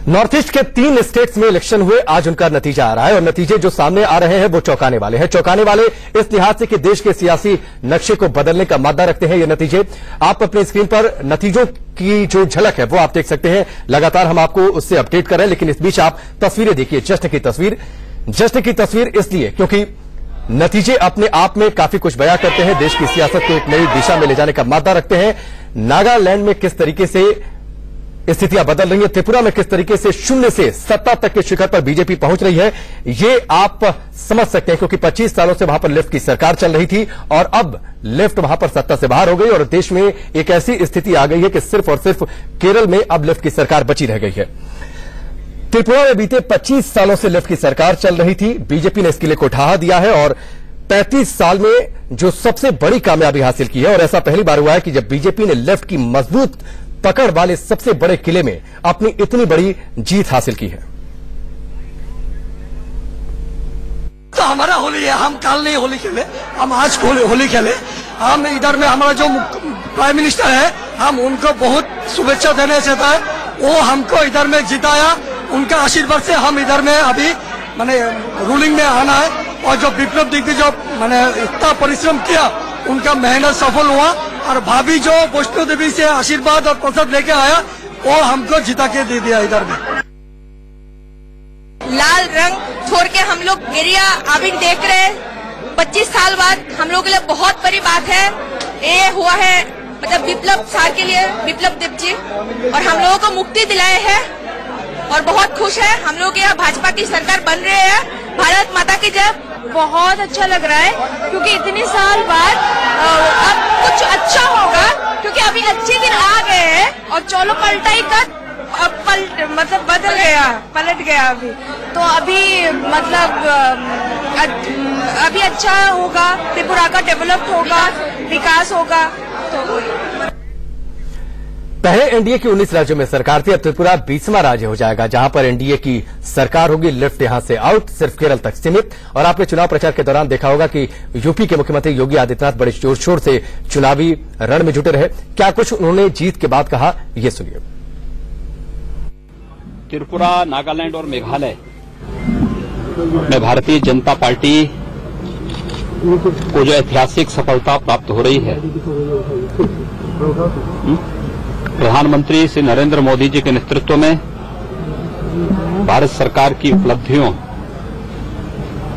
North east के 3 states में election हुए, आज उनका नतीजा आ रहा है और नतीजे जो सामने आ रहे हैं वो चौंकाने वाले हैं। चौंकाने वाले इस लिहाज से कि देश के सियासी नक्शे को बदलने का मादा रखते हैं ये नतीजे। आप अपनी स्क्रीन पर नतीजों की जो झलक है वो आप देख सकते हैं। लगातार हम आपको उससे अपडेट कर रहे हैं, लेकिन इस बीच आप तस्वीरें देखिए, जश्न की तस्वीर। जश्न की तस्वीर इसलिए क्योंकि नतीजे अपने आप में काफी कुछ बयां करते हैं, देश की सियासत को एक नई दिशा में ले जाने का मादा रखते हैं। नागालैंड में किस तरीके से स्थितियां बदल रही है, त्रिपुरा में किस तरीके से शून्य से सत्ता तक के शिखर पर बीजेपी पहुंच रही है, ये आप समझ सकते हैं। क्योंकि 25 सालों से वहां पर लेफ्ट की सरकार चल रही थी और अब लेफ्ट वहां पर सत्ता से बाहर हो गई और देश में एक ऐसी स्थिति आ गई है कि सिर्फ और सिर्फ केरल में अब लेफ्ट की सरकार बची रह गई है। त्रिपुरा में बीते 25 सालों से लेफ्ट की सरकार चल रही थी, बीजेपी ने इसके लिए को ढहा दिया है और 35 साल में जो सबसे बड़ी कामयाबी हासिल की है। और ऐसा पहली बार हुआ है कि जब बीजेपी ने लेफ्ट की मजबूत पकड़ वाले सबसे बड़े किले में अपनी इतनी बड़ी जीत हासिल की है। तो हमारा होली है, हम कल नहीं होली खेले, हम आज होली खेले। हम इधर में हमारा जो प्राइम मिनिस्टर है, हम उनको बहुत शुभेच्छा देना चाहता है। वो हमको इधर में जिताया, उनका आशीर्वाद से हम इधर में अभी माने रूलिंग में आना है। और जो विप्लव दिग्विजय मैंने इतना परिश्रम किया, उनका मेहनत सफल हुआ। और भाभी जो वैष्णो देवी से आशीर्वाद और प्रसाद लेके आया, वो हमको जिता के दे दिया। इधर में लाल रंग छोड़ के हम लोग गिरिया अभी देख रहे हैं। 25 साल बाद हम लोग के लिए बहुत बड़ी बात है। ये हुआ है मतलब विप्लव सार के लिए, विप्लव देव जी, और हम लोगों को मुक्ति दिलाए हैं और बहुत खुश है। हम लोग यहाँ भाजपा की सरकार बन रहे हैं। भारत माता की जय। बहुत अच्छा लग रहा है क्योंकि इतने साल बाद अब कुछ अच्छा होगा, क्योंकि अभी अच्छे दिन आ गए हैं और चलो पलटाई का मतलब पलट गया अभी। तो अभी मतलब अभी अच्छा होगा, त्रिपुरा का डेवलप होगा, विकास होगा। तो पहले एनडीए की 19 राज्यों में सरकार थी, अब त्रिपुरा 20वां राज्य हो जाएगा जहां पर एनडीए की सरकार होगी। लेफ्ट यहां से आउट, सिर्फ केरल तक सीमित। और आपने चुनाव प्रचार के दौरान देखा होगा कि यूपी के मुख्यमंत्री योगी आदित्यनाथ बड़े जोर शोर से चुनावी रण में जुटे रहे। क्या कुछ उन्होंने जीत के बाद कहा, ये सुनिए। त्रिपुरा, नागालैंड और मेघालय में भारतीय जनता पार्टी को जो ऐतिहासिक सफलता प्राप्त हो रही है, प्रधानमंत्री श्री नरेंद्र मोदी जी के नेतृत्व में भारत सरकार की उपलब्धियों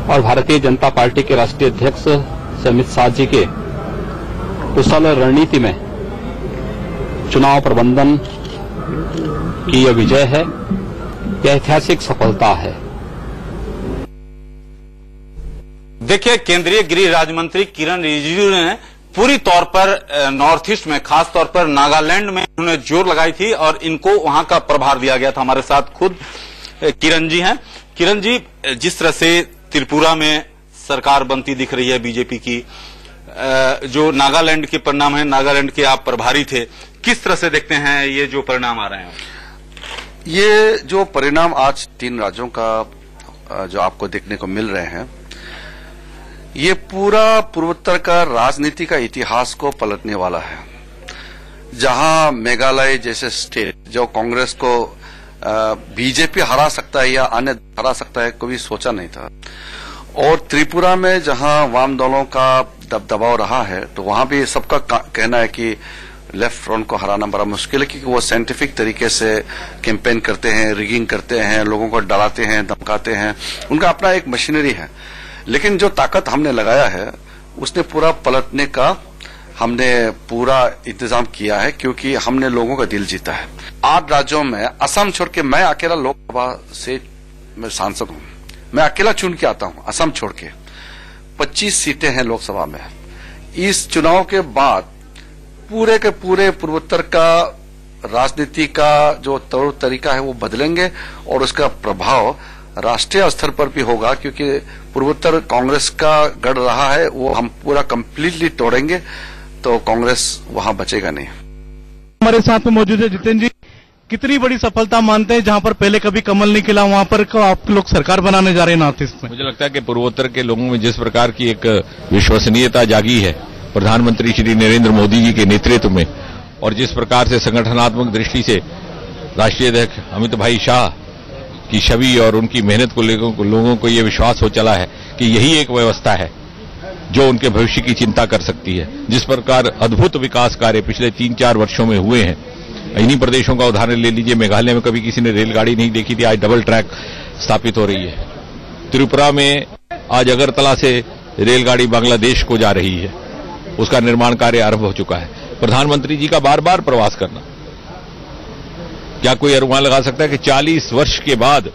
और भारतीय जनता पार्टी के राष्ट्रीय अध्यक्ष श्री अमित शाह जी के कुशल रणनीति में चुनाव प्रबंधन की यह विजय है, यह ऐतिहासिक सफलता है। देखिए, केंद्रीय गृह राज्य मंत्री किरण रिजिजू ने पूरी तौर पर नॉर्थ ईस्ट में, खास तौर पर नागालैंड में उन्होंने जोर लगाई थी और इनको वहां का प्रभार दिया गया था। हमारे साथ खुद किरण जी हैं। किरण जी, जिस तरह से त्रिपुरा में सरकार बनती दिख रही है बीजेपी की, जो नागालैंड के परिणाम है, नागालैंड के आप प्रभारी थे, किस तरह से देखते हैं ये जो परिणाम आ रहे हैं? ये जो परिणाम आज 3 राज्यों का जो आपको देखने को मिल रहे हैं, ये पूरा पूर्वोत्तर का राजनीति का इतिहास को पलटने वाला है। जहां मेघालय जैसे स्टेट जो कांग्रेस को बीजेपी हरा सकता है या अन्य हरा सकता है, कभी सोचा नहीं था। और त्रिपुरा में जहां वाम दलों का दबदबाव रहा है, तो वहां भी सबका कहना है कि लेफ्ट फ्रंट को हराना बड़ा मुश्किल है, क्योंकि वो साइंटिफिक तरीके से कैंपेन करते हैं, रिगिंग करते हैं, लोगों को डराते हैं, धमकाते हैं। उनका अपना एक मशीनरी है। लेकिन जो ताकत हमने लगाया है, उसने पूरा पलटने का हमने पूरा इंतजाम किया है, क्योंकि हमने लोगों का दिल जीता है। 8 राज्यों में असम छोड़ के, मैं अकेला लोकसभा से मैं सांसद हूं, मैं अकेला चुन के आता हूं असम छोड़ के। 25 सीटें हैं लोकसभा में। इस चुनाव के बाद पूरे के पूरे पूर्वोत्तर का राजनीति का जो तौर तरीका है वो बदलेंगे और उसका प्रभाव राष्ट्रीय स्तर पर भी होगा, क्योंकि पूर्वोत्तर कांग्रेस का गढ़ रहा है, वो हम पूरा कंप्लीटली तोड़ेंगे तो कांग्रेस वहां बचेगा नहीं। हमारे साथ में मौजूद है जितेंद्र जी। कितनी बड़ी सफलता मानते हैं, जहां पर पहले कभी कमल नहीं खिला, वहां पर आप लोग सरकार बनाने जा रहे हैं नॉर्थ ईस्ट में? मुझे लगता है कि पूर्वोत्तर के लोगों में जिस प्रकार की एक विश्वसनीयता जागी है प्रधानमंत्री श्री नरेंद्र मोदी जी के नेतृत्व में, और जिस प्रकार से संगठनात्मक दृष्टि से राष्ट्रीय अध्यक्ष अमित भाई शाह की छवि और उनकी मेहनत को लेकर लोगों को ये विश्वास हो चला है कि यही एक व्यवस्था है जो उनके भविष्य की चिंता कर सकती है। जिस प्रकार अद्भुत विकास कार्य पिछले 3-4 वर्षों में हुए हैं, इन्हीं प्रदेशों का उदाहरण ले लीजिए। मेघालय में कभी किसी ने रेलगाड़ी नहीं देखी थी, आज डबल ट्रैक स्थापित हो रही है। त्रिपुरा में आज अगरतला से रेलगाड़ी बांग्लादेश को जा रही है, उसका निर्माण कार्य आरंभ हो चुका है। प्रधानमंत्री जी का बार बार प्रवास करना, क्या कोई अनुमान लगा सकता है कि 40 वर्ष के बाद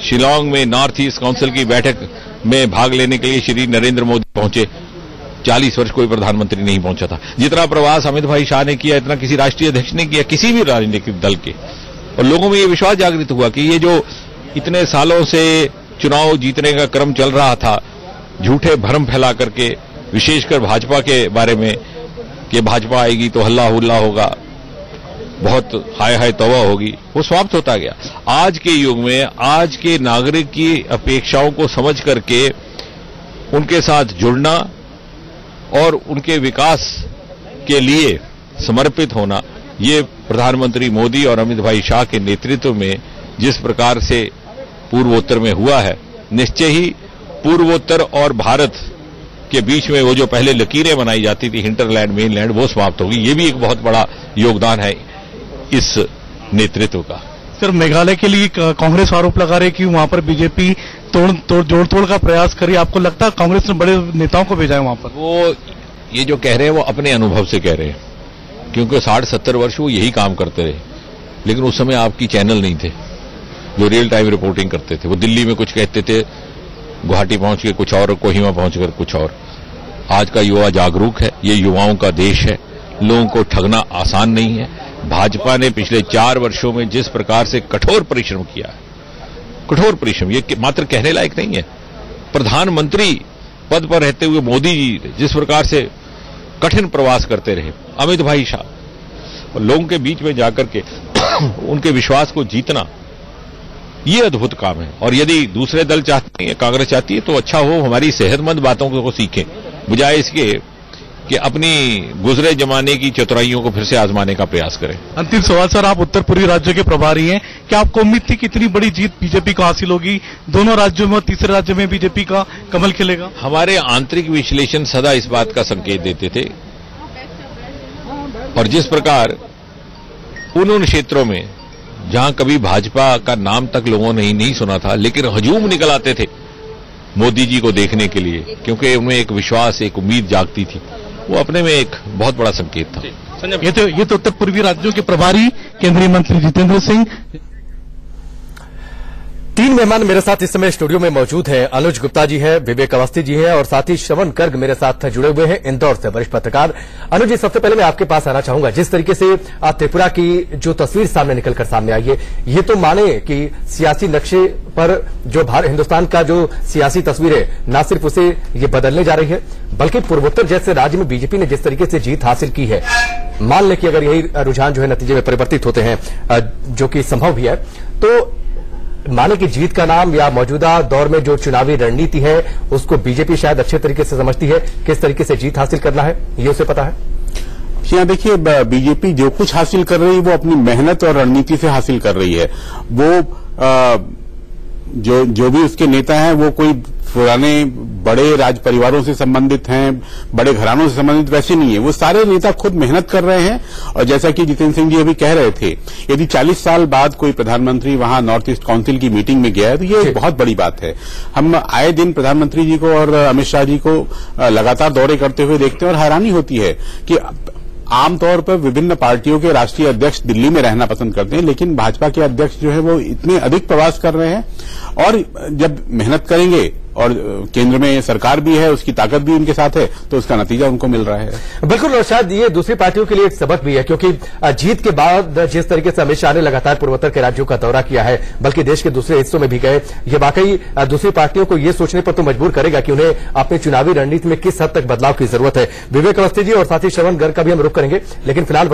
शिलांग में नॉर्थ ईस्ट काउंसिल की बैठक में भाग लेने के लिए श्री नरेंद्र मोदी पहुंचे? 40 वर्ष कोई प्रधानमंत्री नहीं पहुंचा था। जितना प्रवास अमित भाई शाह ने किया, इतना किसी राष्ट्रीय अध्यक्ष ने किया, किसी भी राजनीतिक दल के। और लोगों में ये विश्वास जागृत हुआ कि ये जो इतने सालों से चुनाव जीतने का क्रम चल रहा था, झूठे भ्रम फैला करके, विशेषकर भाजपा के बारे में कि भाजपा आएगी तो हल्ला हुल्ला होगा, बहुत हाय हाय तौबा होगी, वो समाप्त होता गया। आज के युग में आज के नागरिक की अपेक्षाओं को समझ करके उनके साथ जुड़ना और उनके विकास के लिए समर्पित होना, ये प्रधानमंत्री मोदी और अमित भाई शाह के नेतृत्व में जिस प्रकार से पूर्वोत्तर में हुआ है, निश्चय ही पूर्वोत्तर और भारत के बीच में वो जो पहले लकीरें बनाई जाती थी, हिंटरलैंड मेनलैंड, वो समाप्त होगी। ये भी एक बहुत बड़ा योगदान है इस नेतृत्व का। सर, मेघालय के लिए कांग्रेस आरोप लगा रही है कि वहां पर बीजेपी जोड़ तोड़ का प्रयास करी। आपको लगता है कांग्रेस ने बड़े नेताओं को भेजा है वहां पर? वो ये जो कह रहे हैं वो अपने अनुभव से कह रहे हैं, क्योंकि 60-70 वर्ष वो यही काम करते रहे। लेकिन उस समय आपकी चैनल नहीं थे जो रियल टाइम रिपोर्टिंग करते थे। वो दिल्ली में कुछ कहते थे, गुवाहाटी पहुंच के कुछ और, कोहिमा पहुंचकर कुछ और। आज का युवा जागरूक है, ये युवाओं का देश है, लोगों को ठगना आसान नहीं है। भाजपा ने पिछले 4 वर्षों में जिस प्रकार से कठोर परिश्रम किया है, कठोर परिश्रम, ये मात्र कहने लायक नहीं है। प्रधानमंत्री पद पर रहते हुए मोदी जी जिस प्रकार से कठिन प्रवास करते रहे, अमित भाई शाह, और लोगों के बीच में जाकर के उनके विश्वास को जीतना, ये अद्भुत काम है। और यदि दूसरे दल चाहते हैं, कांग्रेस चाहती है, तो अच्छा हो, हमारी सेहतमंद बातों को सीखें, बजाय इसके कि अपनी गुजरे जमाने की चतुराइयों को फिर से आजमाने का प्रयास करें। अंतिम सवाल सर, आप उत्तर पूर्वी राज्यों के प्रभारी हैं, क्या आपको उम्मीद थी कि इतनी बड़ी जीत बीजेपी को हासिल होगी? दोनों राज्यों में और तीसरे राज्य में बीजेपी का कमल खिलेगा? हमारे आंतरिक विश्लेषण सदा इस बात का संकेत देते थे। और जिस प्रकार उन क्षेत्रों में जहां कभी भाजपा का नाम तक लोगों ने नहीं सुना था, लेकिन हजूम निकल आते थे मोदी जी को देखने के लिए, क्योंकि उनमें एक विश्वास, एक उम्मीद जागती थी, वो अपने में एक बहुत बड़ा संकेत था। ये तो उत्तर पूर्वी राज्यों के प्रभारी केंद्रीय मंत्री जितेंद्र सिंह। 3 मेहमान मेरे साथ इस समय स्टूडियो में मौजूद हैं। अनुज गुप्ता जी हैं, विवेक अवस्थी जी हैं और साथ ही श्रवण गर्ग मेरे साथ जुड़े हुए हैं इंदौर से, वरिष्ठ पत्रकार। अनुज जी, सबसे पहले मैं आपके पास आना चाहूंगा, जिस तरीके से त्रिपुरा की जो तस्वीर सामने निकलकर सामने आई है, ये तो माने कि सियासी नक्शे पर जो हिंदुस्तान का जो सियासी तस्वीर है, न सिर्फ उसे ये बदलने जा रही है, बल्कि पूर्वोत्तर जैसे राज्य में बीजेपी ने जिस तरीके से जीत हासिल की है, मान लें कि अगर यही रुझान जो है नतीजे में परिवर्तित होते हैं, जो कि संभव भी है, तो माने कि जीत का नाम या मौजूदा दौर में जो चुनावी रणनीति है उसको बीजेपी शायद अच्छे तरीके से समझती है, किस तरीके से जीत हासिल करना है ये उसे पता है। यहाँ देखिए, बीजेपी जो कुछ हासिल कर रही है वो अपनी मेहनत और रणनीति से हासिल कर रही है। वो जो भी उसके नेता हैं वो कोई पुराने बड़े राज परिवारों से संबंधित हैं, बड़े घरानों से संबंधित वैसे नहीं है। वो सारे नेता खुद मेहनत कर रहे हैं। और जैसा कि जितेंद्र सिंह जी अभी कह रहे थे, यदि 40 साल बाद कोई प्रधानमंत्री वहां नॉर्थ ईस्ट काउंसिल की मीटिंग में गया है तो ये एक बहुत बड़ी बात है। हम आए दिन प्रधानमंत्री जी को और अमित शाह जी को लगातार दौरे करते हुए देखते हैं और हैरानी होती है कि आमतौर पर विभिन्न पार्टियों के राष्ट्रीय अध्यक्ष दिल्ली में रहना पसंद करते हैं, लेकिन भाजपा के अध्यक्ष जो है वो इतने अधिक प्रवास कर रहे हैं। और जब मेहनत करेंगे और केंद्र में सरकार भी है, उसकी ताकत भी उनके साथ है, तो उसका नतीजा उनको मिल रहा है। बिल्कुल, और शायद ये दूसरी पार्टियों के लिए एक सबक भी है, क्योंकि जीत के बाद जिस तरीके से अमित शाह ने लगातार पूर्वोत्तर के राज्यों का दौरा किया है, बल्कि देश के दूसरे हिस्सों में भी गए, ये वाकई दूसरी पार्टियों को ये सोचने पर तो मजबूर करेगा कि उन्हें अपने चुनावी रणनीति में किस हद तक बदलाव की जरूरत है। विवेक अवस्थी जी और साथ ही श्रवण गर्ग का भी हम रुख करेंगे, लेकिन फिलहाल